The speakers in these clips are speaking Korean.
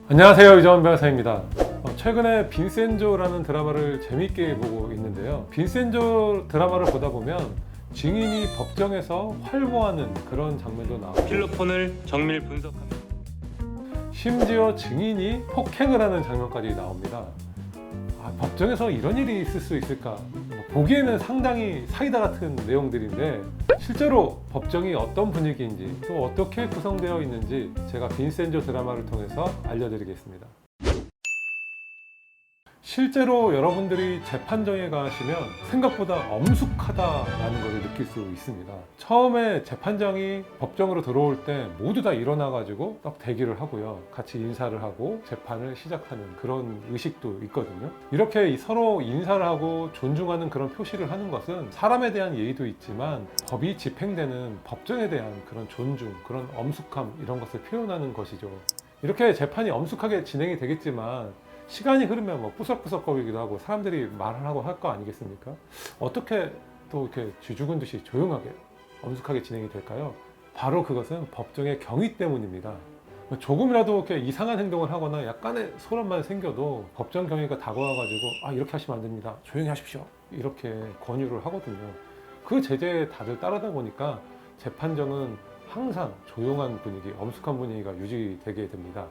안녕하세요, 이정원 변호사입니다. 최근에 빈센조라는 드라마를 재밌게 보고 있는데요. 빈센조 드라마를 보다 보면 증인이 법정에서 활보하는 그런 장면도 나오고 필로폰을 정밀 분석합니다. 심지어 증인이 폭행을 하는 장면까지 나옵니다. 법정에서 이런 일이 있을 수 있을까? 보기에는 상당히 사이다 같은 내용들인데 실제로 법정이 어떤 분위기인지 또 어떻게 구성되어 있는지 제가 빈센조 드라마를 통해서 알려드리겠습니다. 실제로 여러분들이 재판정에 가시면 생각보다 엄숙하다라는 것을 느낄 수 있습니다. 처음에 재판장이 법정으로 들어올 때 모두 다 일어나가지고 딱 대기를 하고요. 같이 인사를 하고 재판을 시작하는 그런 의식도 있거든요. 이렇게 서로 인사를 하고 존중하는 그런 표시를 하는 것은 사람에 대한 예의도 있지만 법이 집행되는 법정에 대한 그런 존중, 그런 엄숙함 이런 것을 표현하는 것이죠. 이렇게 재판이 엄숙하게 진행이 되겠지만 시간이 흐르면 뭐 뿌석뿌석거리기도 하고 사람들이 말을 하고 할 거 아니겠습니까? 어떻게 또 이렇게 쥐죽은 듯이 조용하게 엄숙하게 진행이 될까요? 바로 그것은 법정의 경위 때문입니다. 조금이라도 이렇게 이상한 행동을 하거나 약간의 소란만 생겨도 법정 경위가 다가와가지고 이렇게 하시면 안 됩니다. 조용히 하십시오. 이렇게 권유를 하거든요. 그 제재에 다들 따르다 보니까 재판정은 항상 조용한 분위기, 엄숙한 분위기가 유지되게 됩니다.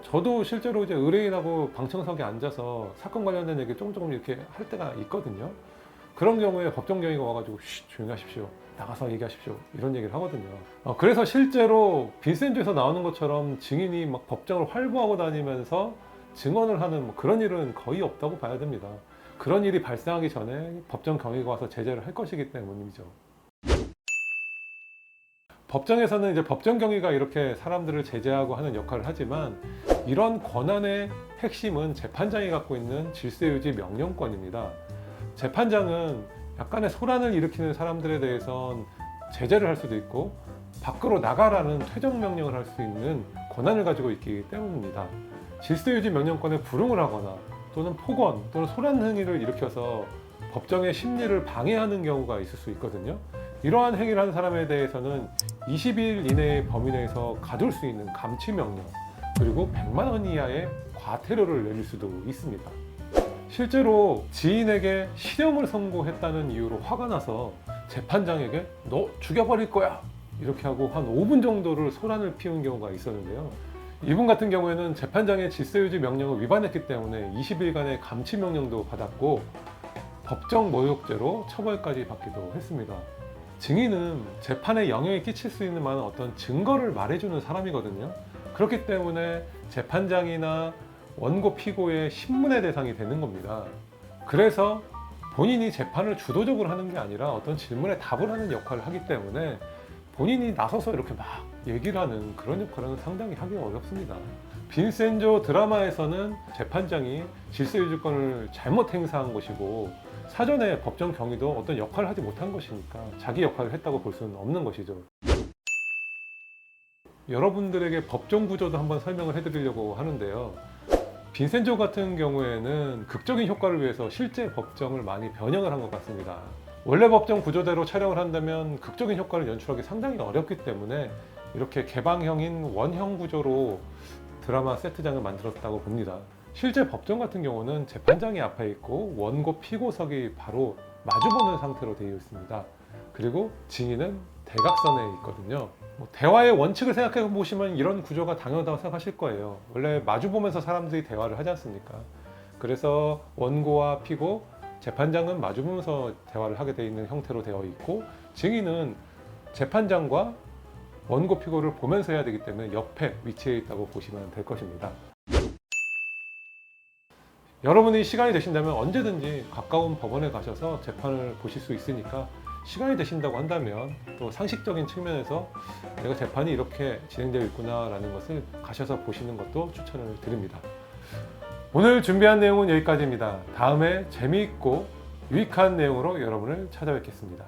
저도 실제로 이제 의뢰인하고 방청석에 앉아서 사건 관련된 얘기 조금 이렇게 할 때가 있거든요. 그런 경우에 법정 경위가 와가지고 조용히 하십시오. 나가서 얘기하십시오. 이런 얘기를 하거든요. 그래서 실제로 빈센조에서 나오는 것처럼 증인이 막 법정을 활보하고 다니면서 증언을 하는 그런 일은 거의 없다고 봐야 됩니다. 그런 일이 발생하기 전에 법정 경위가 와서 제재를 할 것이기 때문이죠. 법정에서는 이제 법정 경위가 이렇게 사람들을 제재하고 하는 역할을 하지만 이런 권한의 핵심은 재판장이 갖고 있는 질서유지 명령권입니다. 재판장은 약간의 소란을 일으키는 사람들에 대해선 제재를 할 수도 있고 밖으로 나가라는 퇴정 명령을 할 수 있는 권한을 가지고 있기 때문입니다. 질서유지 명령권에 불응을 하거나 또는 폭언 또는 소란 행위를 일으켜서 법정의 심리를 방해하는 경우가 있을 수 있거든요. 이러한 행위를 하는 사람에 대해서는 20일 이내의 범위 내에서 가둘 수 있는 감치명령 그리고 100만 원 이하의 과태료를 내릴 수도 있습니다. 실제로 지인에게 실형을 선고했다는 이유로 화가 나서 재판장에게 너 죽여버릴 거야 이렇게 하고 한 5분 정도를 소란을 피운 경우가 있었는데요. 이분 같은 경우에는 재판장의 질서유지 명령을 위반했기 때문에 20일간의 감치명령도 받았고 법정 모욕죄로 처벌까지 받기도 했습니다. 증인은 재판에 영향을 끼칠 수 있는 많은 어떤 증거를 말해주는 사람이거든요. 그렇기 때문에 재판장이나 원고 피고의 신문의 대상이 되는 겁니다. 그래서 본인이 재판을 주도적으로 하는 게 아니라 어떤 질문에 답을 하는 역할을 하기 때문에 본인이 나서서 이렇게 막 얘기를 하는 그런 역할은 상당히 하기 어렵습니다. 빈센조 드라마에서는 재판장이 질서유지권을 잘못 행사한 것이고 사전에 법정 경위도 어떤 역할을 하지 못한 것이니까 자기 역할을 했다고 볼 수는 없는 것이죠. 여러분들에게 법정 구조도 한번 설명을 해드리려고 하는데요. 빈센조 같은 경우에는 극적인 효과를 위해서 실제 법정을 많이 변형을 한 것 같습니다. 원래 법정 구조대로 촬영을 한다면 극적인 효과를 연출하기 상당히 어렵기 때문에 이렇게 개방형인 원형 구조로 드라마 세트장을 만들었다고 봅니다. 실제 법정 같은 경우는 재판장이 앞에 있고 원고 피고석이 바로 마주보는 상태로 되어 있습니다. 그리고 증인은 대각선에 있거든요. 대화의 원칙을 생각해 보시면 이런 구조가 당연하다고 생각하실 거예요. 원래 마주보면서 사람들이 대화를 하지 않습니까? 그래서 원고와 피고, 재판장은 마주보면서 대화를 하게 되어 있는 형태로 되어 있고 증인은 재판장과 원고 피고를 보면서 해야 되기 때문에 옆에 위치해 있다고 보시면 될 것입니다. 여러분이 시간이 되신다면 언제든지 가까운 법원에 가셔서 재판을 보실 수 있으니까 시간이 되신다고 한다면 또 상식적인 측면에서 내가 재판이 이렇게 진행되어 있구나 라는 것을 가셔서 보시는 것도 추천을 드립니다. 오늘 준비한 내용은 여기까지입니다. 다음에 재미있고 유익한 내용으로 여러분을 찾아뵙겠습니다.